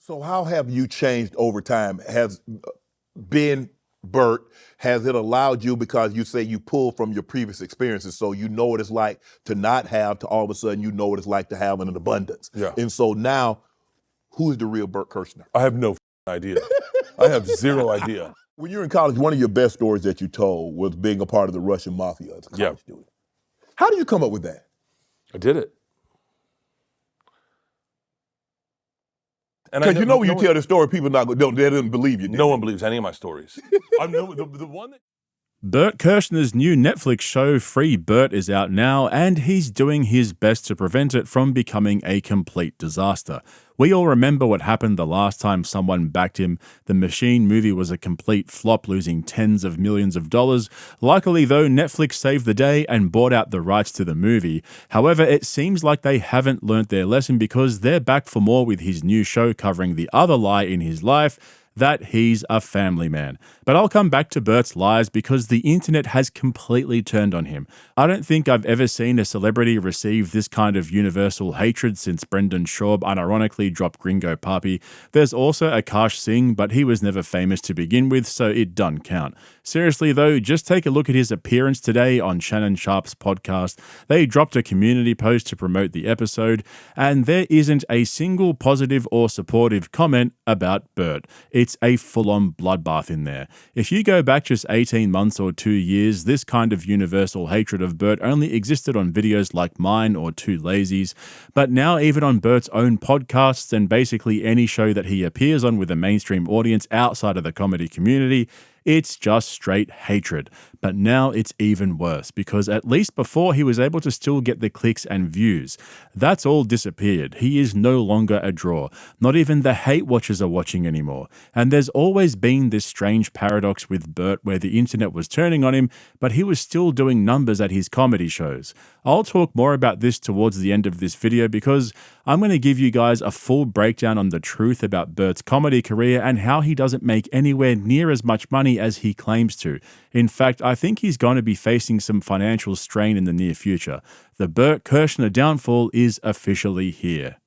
So how have you changed over time? Has been Bert, has it allowed you, because you say you pull from your previous experiences, so you know what it's like to not have, to all of a sudden you know what it's like to have in an abundance. Yeah. And so now, who's the real Bert Kreischer? I have no idea. I have zero idea. When you were in college, one of your best stories that you told was being a part of the Russian mafia as a college student. How do you come up with that? I did it. Because you know when you tell the story, people they didn't believe you. No one believes any of my stories. I know the one that. Bert Kreischer's new Netflix show Free Bert is out now, and he's doing his best to prevent it from becoming a complete disaster. We all remember what happened the last time someone backed him. The Machine movie was a complete flop, losing tens of millions of dollars. Luckily, though, Netflix saved the day and bought out the rights to the movie. However, it seems like they haven't learnt their lesson, because they're back for more with his new show covering the other lie in his life, that he's a family man. But I'll come back to Bert's lies because the internet has completely turned on him. I don't think I've ever seen a celebrity receive this kind of universal hatred since Brendan Schaub unironically dropped Gringo Papi. There's also Akash Singh, but he was never famous to begin with, so it doesn't count. Seriously though, just take a look at his appearance today on Shannon Sharp's podcast. They dropped a community post to promote the episode, and there isn't a single positive or supportive comment about Bert. It's a full-on bloodbath in there. If you go back just 18 months or 2 years, this kind of universal hatred of Bert only existed on videos like mine or Two Lazies, but now even on Bert's own podcasts and basically any show that he appears on with a mainstream audience outside of the comedy community, it's just straight hatred. But now it's even worse, because at least before he was able to still get the clicks and views. That's all disappeared. He is no longer a draw. Not even the hate watchers are watching anymore. And there's always been this strange paradox with Bert where the internet was turning on him, but he was still doing numbers at his comedy shows. I'll talk more about this towards the end of this video, because I'm going to give you guys a full breakdown on the truth about Bert's comedy career and how he doesn't make anywhere near as much money as he claims to. In fact, I think he's going to be facing some financial strain in the near future. The Bert Kreischer downfall is officially here.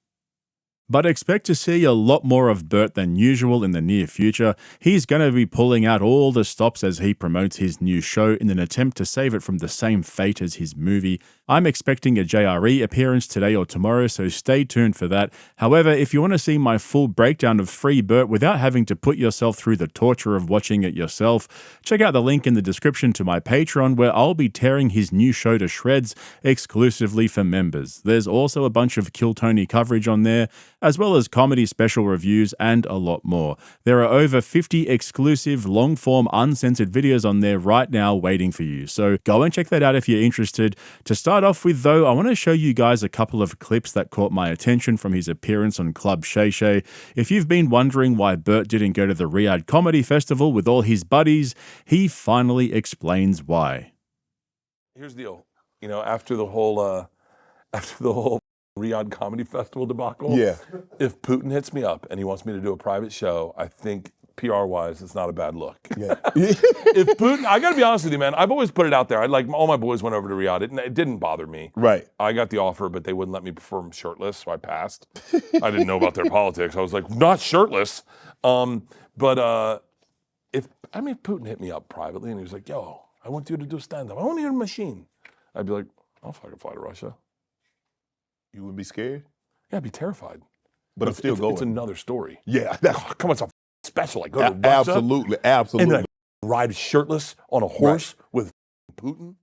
But expect to see a lot more of Bert than usual in the near future. He's going to be pulling out all the stops as he promotes his new show in an attempt to save it from the same fate as his movie. I'm expecting a JRE appearance today or tomorrow, so stay tuned for that. However, if you want to see my full breakdown of Free Bert without having to put yourself through the torture of watching it yourself, check out the link in the description to my Patreon, where I'll be tearing his new show to shreds exclusively for members. There's also a bunch of Kill Tony coverage on there, as well as comedy special reviews and a lot more. There are over 50 exclusive, long-form, uncensored videos on there right now waiting for you, so go and check that out if you're interested. To start off with though, I want to show you guys a couple of clips that caught my attention from his appearance on Club Shay Shay. If you've been wondering why Bert didn't go to the Riyadh Comedy Festival with all his buddies, he finally explains why. Here's the deal. You know, after the whole Riyadh Comedy Festival debacle, if Putin hits me up and he wants me to do a private show, I think PR-wise, it's not a bad look. If Putin, I got to be honest with you, man, I've always put it out there. All my boys went over to Riyadh. It didn't bother me. Right. I got the offer, but they wouldn't let me perform shirtless, so I passed. I didn't know about their politics. I was like, not shirtless. But if Putin hit me up privately and he was like, yo, I want you to do stand-up. I want you to do a machine. I'd be like, I'll fucking fly to Russia. You wouldn't be scared? Yeah, I'd be terrified. But I'm still going. It's another story. Yeah. Come on, it's a special. I go to Russia. Absolutely. And then I ride shirtless on a horse with Putin.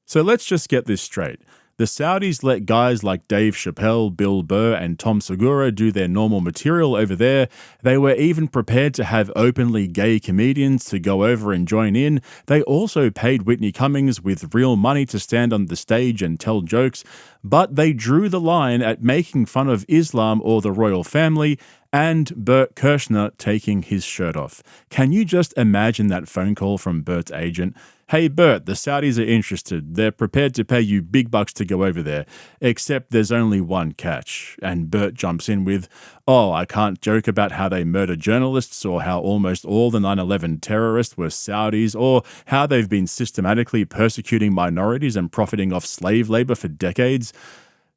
So let's just get this straight. The Saudis let guys like Dave Chappelle, Bill Burr, and Tom Segura do their normal material over there. They were even prepared to have openly gay comedians to go over and join in. They also paid Whitney Cummings with real money to stand on the stage and tell jokes, but they drew the line at making fun of Islam or the royal family and Bert Kreischer taking his shirt off. Can you just imagine that phone call from Bert's agent? Hey Bert, the Saudis are interested. They're prepared to pay you big bucks to go over there, except there's only one catch. And Bert jumps in with, oh, I can't joke about how they murder journalists or how almost all the 9/11 terrorists were Saudis or how they've been systematically persecuting minorities and profiting off slave labor for decades.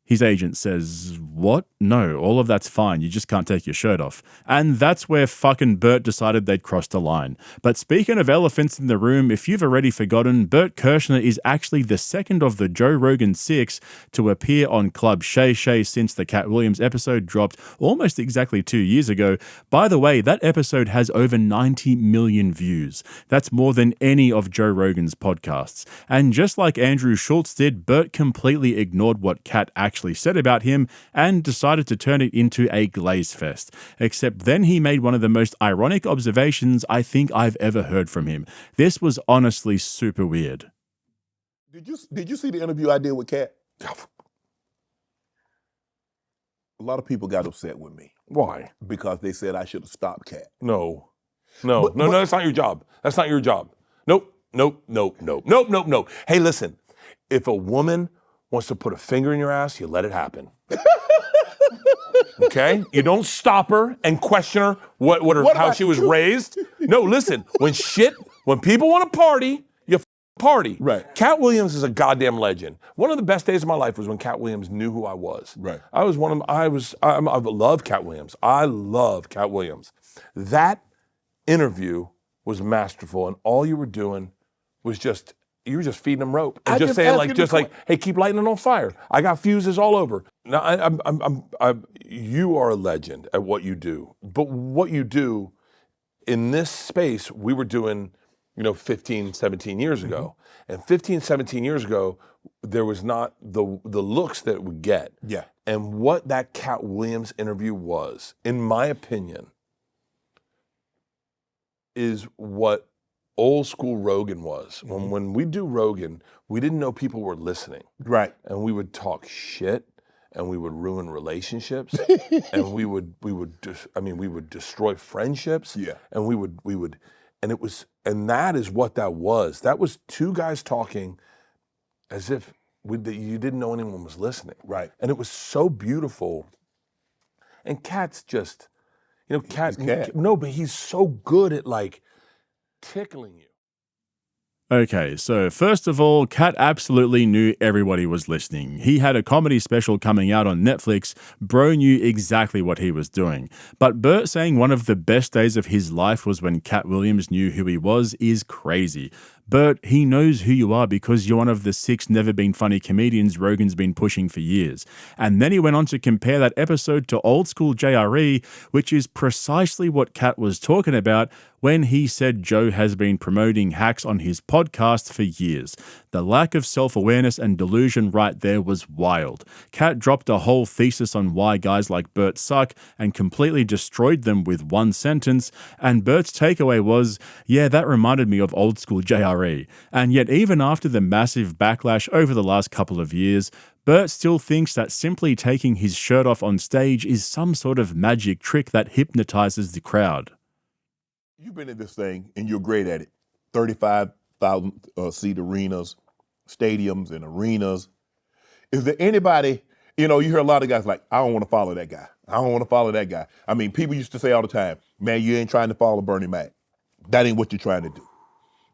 His agent says, what? No, all of that's fine. You just can't take your shirt off. And that's where fucking Bert decided they'd crossed the line. But speaking of elephants in the room, if you've already forgotten, Bert Kreischer is actually the second of the Joe Rogan 6 to appear on Club Shay Shay since the Cat Williams episode dropped almost exactly 2 years ago. By the way, that episode has over 90 million views. That's more than any of Joe Rogan's podcasts. And just like Andrew Schultz did, Bert completely ignored what Cat actually said about him and decided to turn it into a glaze fest. Except then he made one of the most ironic observations I think I've ever heard from him. This was honestly super weird. Did you see the interview I did with Cat? A lot of people got upset with me. Why? Because they said I should have stopped Cat. No, that's not your job. That's not your job. Nope. Hey, listen, if a woman wants to put a finger in your ass, you let it happen. Okay? You don't stop her and question her how she was raised. No, listen, when people want to party, you party. Right. Cat Williams is a goddamn legend. One of the best days of my life was when Cat Williams knew who I was. Right. I love Cat Williams. I love Cat Williams. That interview was masterful, and all you were doing was you were just feeding them rope and just saying hey, keep lighting it on fire. I got fuses all over. Now you are a legend at what you do, but what you do in this space, we were doing, 15, 17 years ago, and 15, 17 years ago, there was not the looks that we get. Yeah. And what that Cat Williams interview was, in my opinion, is what old school Rogan was. When we do Rogan, we didn't know people were listening. Right. And we would talk shit, and we would ruin relationships, and we would destroy friendships. Yeah. And and that is what that was. That was two guys talking as if you didn't know anyone was listening. Right. And it was so beautiful. And Cat's just, Cat. No, but he's so good at tickling you. Okay, so first of all, Cat absolutely knew everybody was listening. He had a comedy special coming out on Netflix. Bro knew exactly what he was doing. But Bert saying one of the best days of his life was when Cat Williams knew who he was is crazy. Bert, he knows who you are because you're one of the 6 never-been-funny comedians Rogan's been pushing for years. And then he went on to compare that episode to old school JRE, which is precisely what Cat was talking about when he said Joe has been promoting hacks on his podcast for years. The lack of self-awareness and delusion right there was wild. Cat dropped a whole thesis on why guys like Bert suck and completely destroyed them with one sentence, and Bert's takeaway was, yeah, that reminded me of old school JRE. And yet even after the massive backlash over the last couple of years, Bert still thinks that simply taking his shirt off on stage is some sort of magic trick that hypnotizes the crowd. You've been in this thing and you're great at it. 35,000 seat arenas, stadiums and arenas. Is there anybody, you hear a lot of guys like, I don't want to follow that guy. I don't want to follow that guy. I mean, people used to say all the time, man, you ain't trying to follow Bernie Mac. That ain't what you're trying to do.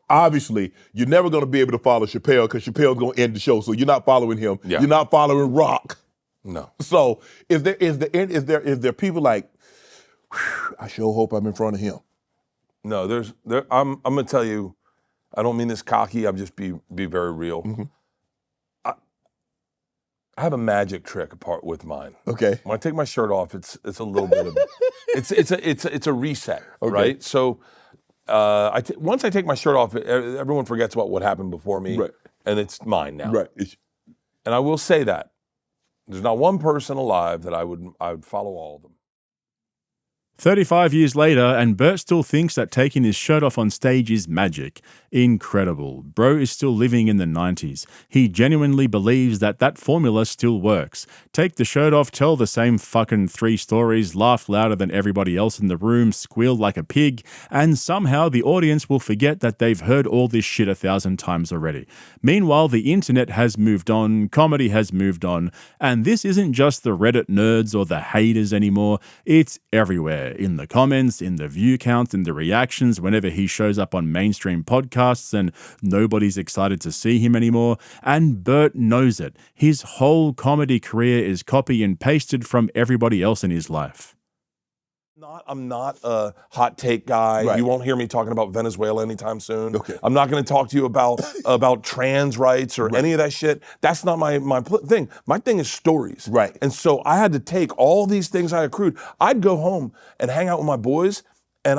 Obviously, you're never going to be able to follow Chappelle because Chappelle's going to end the show, so you're not following him. Yeah. You're not following Rock. No. So is there people like, I sure hope I'm in front of him. No, I'm gonna tell you, I don't mean this cocky, I'm just be very real. Mm-hmm. I have a magic trick apart with mine. Okay. When I take my shirt off, it's a little bit of it's a reset, okay. Right? So once I take my shirt off, everyone forgets about what happened before me, right. And it's mine now. Right. And I will say that there's not one person alive that I would follow all of them. 35 years later, and Bert still thinks that taking his shirt off on stage is magic. Incredible. Bro is still living in the 90s. He genuinely believes that formula still works. Take the shirt off, tell the same fucking 3 stories, laugh louder than everybody else in the room, squeal like a pig, and somehow the audience will forget that they've heard all this shit 1,000 times already. Meanwhile, the internet has moved on, comedy has moved on, and this isn't just the Reddit nerds or the haters anymore, it's everywhere. everywhere, in the comments, in the view counts, in the reactions, whenever he shows up on mainstream podcasts and nobody's excited to see him anymore. And Bert knows it. His whole comedy career is copy and pasted from everybody else in his life. I'm not a hot take guy. Right. You won't hear me talking about Venezuela anytime soon. Okay. I'm not going to talk to you about trans rights or any of that shit. That's not my thing. My thing is stories. Right. And so I had to take all these things I accrued. I'd go home and hang out with my boys, and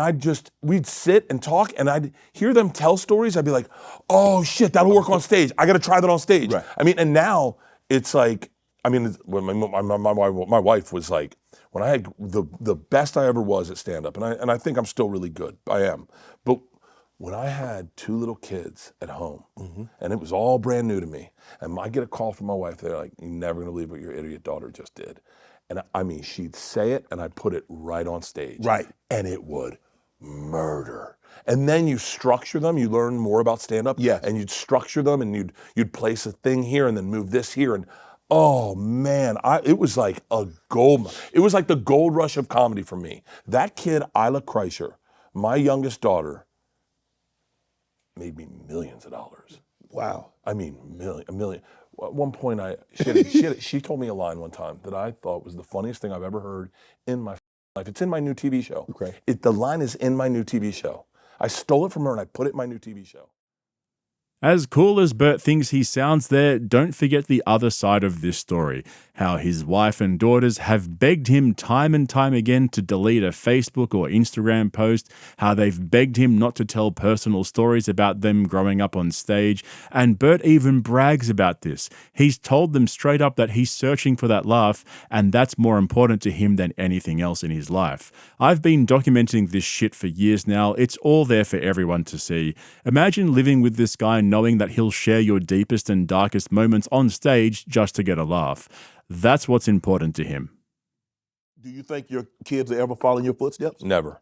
we'd sit and talk, and I'd hear them tell stories. I'd be like, oh shit, that'll work on stage. I got to try that on stage. Right. I mean, and now it's like, I mean, when my wife was like, when I had the best I ever was at stand-up, and I think I'm still really good, I am, but when I had 2 little kids at home, and it was all brand new to me, and I get a call from my wife, they're like, you're never gonna believe what your idiot daughter just did. And I mean, she'd say it, and I'd put it right on stage. Right. And it would murder. And then you structure them, you learn more about stand-up, Yeah. and you'd structure them, and you'd place a thing here, and then move this here, and oh man, it was like it was like the gold rush of comedy for me. That kid, Bert Kreischer, my youngest daughter, made me millions of dollars. Wow. I mean, a million. At one point, she told me a line one time that I thought was the funniest thing I've ever heard in my life. It's in my new TV show. Okay. The line is in my new TV show. I stole it from her and I put it in my new TV show. As cool as Bert thinks he sounds there, don't forget the other side of this story. How his wife and daughters have begged him time and time again to delete a Facebook or Instagram post, how they've begged him not to tell personal stories about them growing up on stage, and Bert even brags about this. He's told them straight up that he's searching for that laugh, and that's more important to him than anything else in his life. I've been documenting this shit for years now. It's all there for everyone to see. Imagine living with this guy knowing that he'll share your deepest and darkest moments on stage just to get a laugh. That's what's important to him. Do you think your kids will ever follow in your footsteps? Never.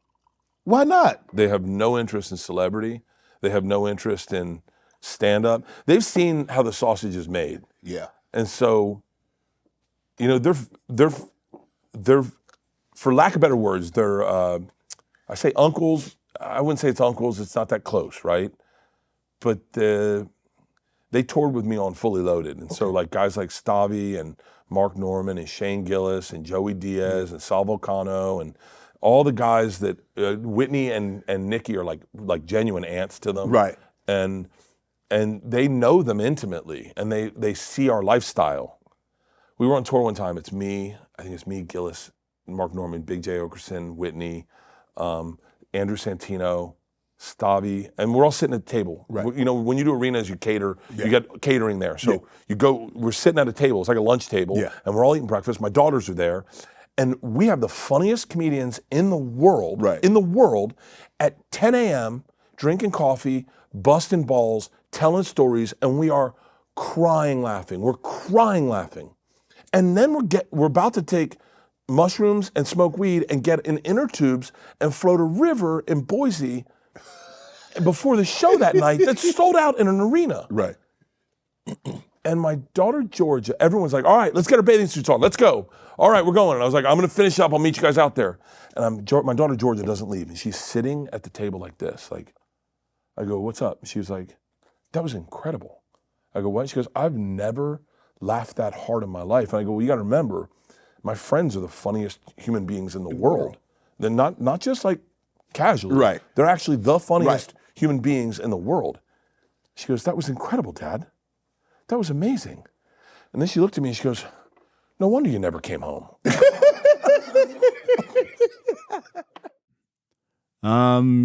Why not? They have no interest in celebrity. They have no interest in stand-up. They've seen how the sausage is made. Yeah. And so, you know, they're for lack of better words, they're, I say uncles, I wouldn't say it's uncles, it's not that close, right? But they toured with me on Fully Loaded. And so like guys like S.D.N.Y and Mark Norman and Shane Gillis and Joey Diaz and Sal Vulcano and all the guys that Whitney and Nikki are like genuine aunts to them. Right. And they know them intimately and they see our lifestyle. We were on tour one time, it's me, Gillis, Mark Norman, Big J. Okerson, Whitney, Andrew Santino, S.D.N.Y, and we're all sitting at the table. Right. You know, when you do arenas, you cater, you got catering there. So you go, we're sitting at a table, it's like a lunch table, and we're all eating breakfast. My daughters are there, and we have the funniest comedians in the world, at 10 a.m., drinking coffee, busting balls, telling stories, and we are crying laughing. We're crying laughing. And then we're about to take mushrooms and smoke weed and get in inner tubes and float a river in Boise before the show that night that's sold out in an arena. Right. And my daughter Georgia, everyone's like, all right, let's get our bathing suits on, let's go. All right, we're going. And I was like, I'm gonna finish up, I'll meet you guys out there. And my daughter Georgia doesn't leave, and she's sitting at the table like this. Like, I go, what's up? She was like, that was incredible. I go, what? She goes, I've never laughed that hard in my life. And I go, well, you gotta remember, my friends are the funniest human beings in the world. They're not just like casually. Right. They're actually the funniest human beings in the world. She goes, that was incredible, Dad. That was amazing. And then she looked at me and she goes, no wonder you never came home.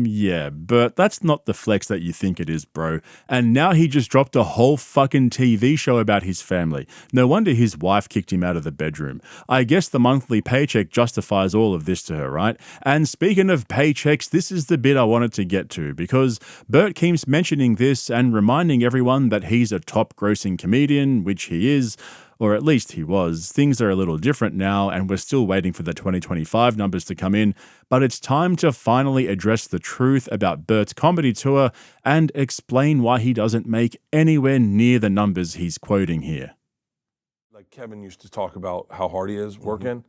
Yeah, but that's not the flex that you think it is, bro. And now he just dropped a whole fucking TV show about his family. No wonder his wife kicked him out of the bedroom. I guess the monthly paycheck justifies all of this to her, right? And speaking of paychecks, this is the bit I wanted to get to, because Bert keeps mentioning this and reminding everyone that he's a top-grossing comedian, which he is, or at least he was. Things are a little different now, and we're still waiting for the 2025 numbers to come in, but it's time to finally address the truth about Bert's comedy tour and explain why he doesn't make anywhere near the numbers he's quoting here. Like Kevin used to talk about how hard he is working,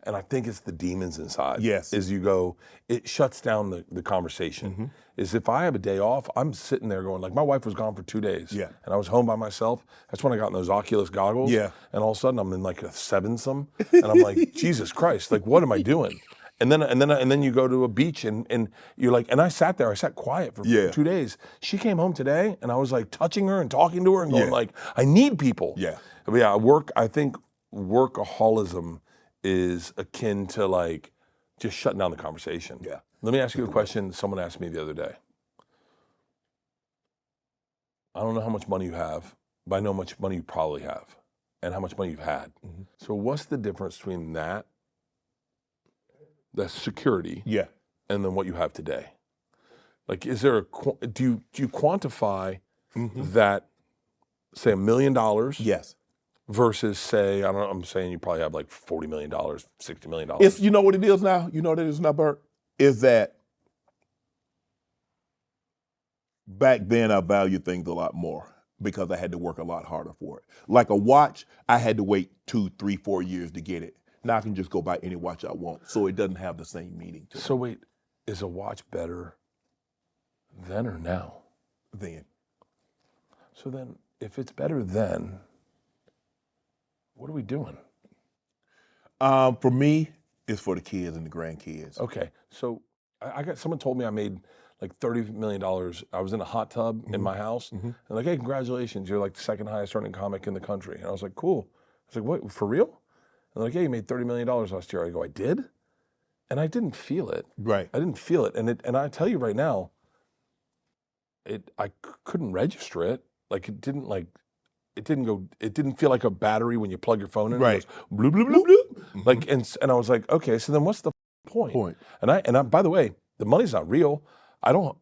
and I think it's the demons inside. Yes. Is you go, it shuts down the conversation. Is if I have a day off, I'm sitting there going, like, my wife was gone for 2 days. Yeah. And I was home by myself. That's when I got in those Oculus goggles. Yeah. And all of a sudden I'm in like a sevensome. And I'm like, Jesus Christ, like, what am I doing? And then you go to a beach and you're like, and I sat quiet for 2 days. She came home today and I was like touching her and talking to her and going like, I need people. Yeah. But yeah, I think workaholism is akin to like just shutting down the conversation. Yeah. Let me ask you a question someone asked me the other day. I don't know how much money you have, but I know how much money you probably have and how much money you've had. So what's the difference between that, the security, and then what you have today? Like, is there do you quantify that, say, $1 million? Yes. Versus, say, I don't know, I'm saying you probably have like $40 million, $60 million. It's, you know what it is now? You know what it is now, Bert? Is that back then I valued things a lot more because I had to work a lot harder for it. Like a watch, I had to wait 2, 3, 4 years to get it. Now I can just go buy any watch I want, so it doesn't have the same meaning to me. So wait, is a watch better then or now? Then. So then, if it's better then, what are we doing? For me, it's for the kids and the grandkids. Okay, so I got, someone told me I made like $30 million. I was in a hot tub in my house, and like, hey, congratulations, you're like the second highest earning comic in the country. And I was like, cool. I was like, what, for real? And they're like, yeah, you made $30 million last year. I go, I did? And I didn't feel it. Right. I didn't feel it. And I tell you right now, I couldn't register it. Like, it didn't feel like a battery when you plug your phone in. Right. It goes, bloop, bloop, bloop, bloop. Like, and I was like, okay, so then what's the point? And I, by the way, the money's not real. I don't,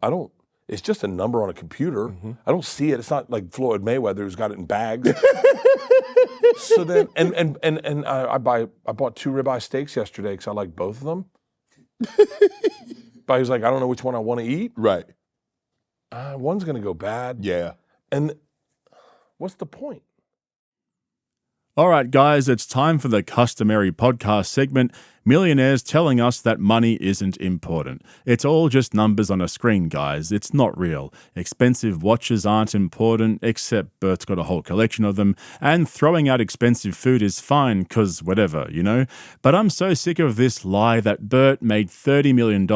it's just a number on a computer. I don't see it. It's not like Floyd Mayweather who's got it in bags. So then, and I bought 2 ribeye steaks yesterday because I like both of them. But he was like, I don't know which one I want to eat. Right. One's going to go bad. Yeah. And what's the point? All right, guys, it's time for the customary podcast segment, Millionaires Telling Us That Money Isn't Important. It's all just numbers on a screen, guys. It's not real. Expensive watches aren't important, except Bert's got a whole collection of them, and throwing out expensive food is fine, because whatever, you know? But I'm so sick of this lie that Bert made $30 million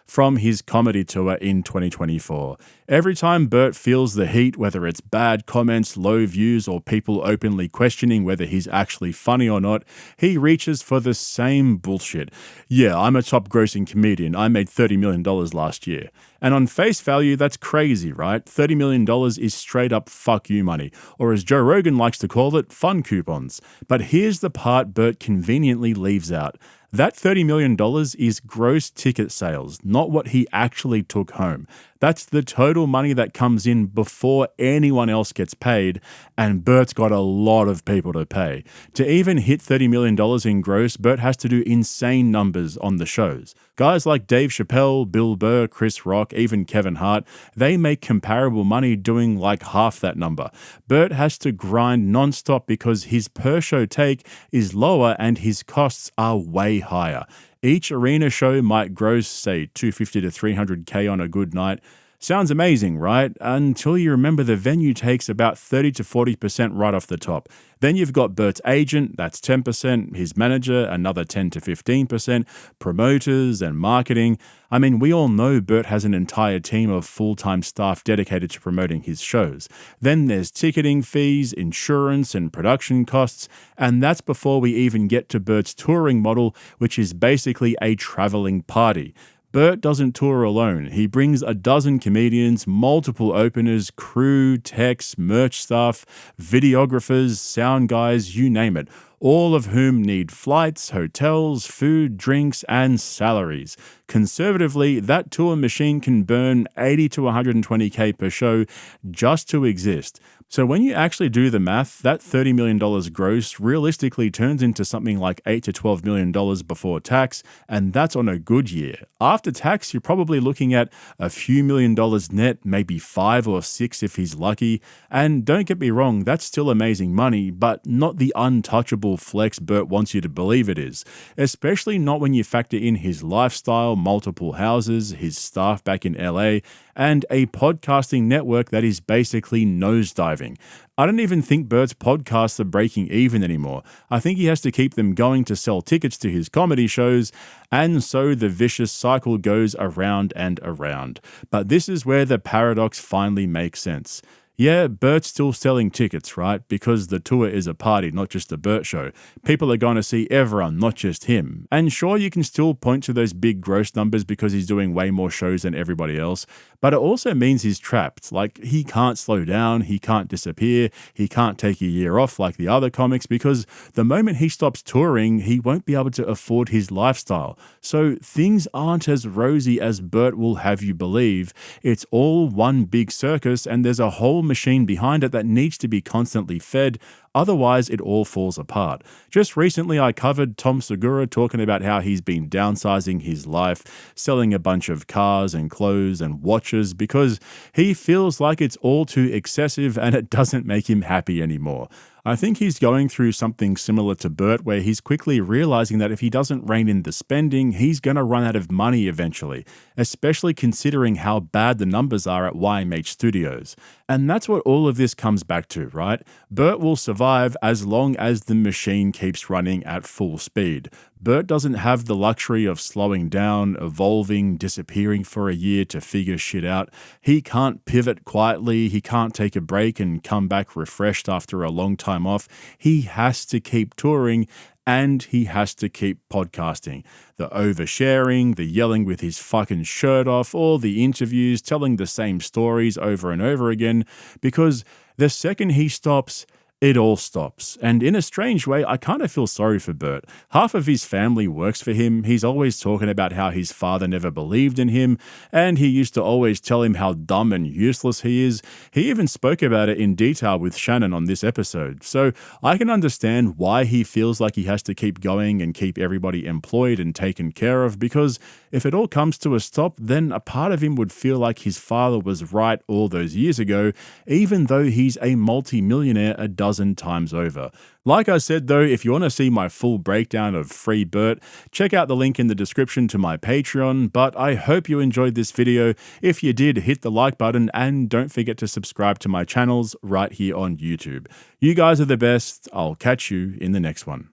from his comedy tour in 2024. Every time Bert feels the heat, whether it's bad comments, low views, or people openly questioning whether he's actually funny or not, he reaches for the same bullshit. Yeah, I'm a top grossing comedian. I made $30 million last year. And on face value, that's crazy, right? $30 million is straight up fuck you money, or as Joe Rogan likes to call it, fun coupons. But here's the part Bert conveniently leaves out. That $30 million is gross ticket sales, not what he actually took home. That's the total money that comes in before anyone else gets paid, and Bert's got a lot of people to pay. To even hit $30 million in gross, Bert has to do insane numbers on the shows. Guys like Dave Chappelle, Bill Burr, Chris Rock, even Kevin Hart, they make comparable money doing like half that number. Bert has to grind nonstop because his per-show take is lower and his costs are way higher. Each arena show might gross, say, $250 to $300K on a good night. Sounds amazing, right? Until you remember the venue takes about 30 to 40% right off the top. Then you've got Bert's agent, that's 10%, his manager, another 10 to 15%, promoters and marketing. I mean, we all know Bert has an entire team of full-time staff dedicated to promoting his shows. Then there's ticketing fees, insurance, and production costs, and that's before we even get to Bert's touring model, which is basically a traveling party. Bert doesn't tour alone. He brings a dozen comedians, multiple openers, crew, techs, merch staff, videographers, sound guys, you name it, all of whom need flights, hotels, food, drinks, and salaries. Conservatively, that tour machine can burn $80 to $120K per show just to exist. So when you actually do the math, that $30 million gross realistically turns into something like $8 to $12 million before tax, and that's on a good year. After tax, you're probably looking at a few $1,000,000 net, maybe 5 or 6 if he's lucky. And don't get me wrong, that's still amazing money, but not the untouchable flex Bert wants you to believe it is. Especially not when you factor in his lifestyle, multiple houses, his staff back in LA, and a podcasting network that is basically nosediving. I don't even think Bert's podcasts are breaking even anymore. I think he has to keep them going to sell tickets to his comedy shows, and so the vicious cycle goes around and around. But this is where the paradox finally makes sense. Yeah, Bert's still selling tickets, right? Because the tour is a party, not just a Bert show. People are going to see everyone, not just him. And sure, you can still point to those big gross numbers because he's doing way more shows than everybody else, but it also means he's trapped. Like, he can't slow down, he can't disappear, he can't take a year off like the other comics, because the moment he stops touring, he won't be able to afford his lifestyle. So things aren't as rosy as Bert will have you believe. It's all one big circus, and there's a whole machine behind it that needs to be constantly fed, otherwise it all falls apart. Just recently I covered Tom Segura talking about how he's been downsizing his life, selling a bunch of cars and clothes and watches because he feels like it's all too excessive and it doesn't make him happy anymore. I think he's going through something similar to Bert, where he's quickly realizing that if he doesn't rein in the spending, he's going to run out of money eventually, especially considering how bad the numbers are at YMH Studios. And that's what all of this comes back to, right? Bert will survive as long as the machine keeps running at full speed. Bert doesn't have the luxury of slowing down, evolving, disappearing for a year to figure shit out. He can't pivot quietly, he can't take a break and come back refreshed after a long time off. He has to keep touring, and he has to keep podcasting. The oversharing, the yelling with his fucking shirt off, all the interviews, telling the same stories over and over again, because the second he stops, it all stops. And in a strange way, I kind of feel sorry for Bert. Half of his family works for him. He's always talking about how his father never believed in him, and he used to always tell him how dumb and useless he is. He even spoke about it in detail with Shannon on this episode. So I can understand why he feels like he has to keep going and keep everybody employed and taken care of, because if it all comes to a stop, then a part of him would feel like his father was right all those years ago, even though he's a multi-millionaire a dozen times over. Like I said though, if you want to see my full breakdown of Free Bert, check out the link in the description to my Patreon, but I hope you enjoyed this video. If you did, hit the like button and don't forget to subscribe to my channels right here on YouTube. You guys are the best. I'll catch you in the next one.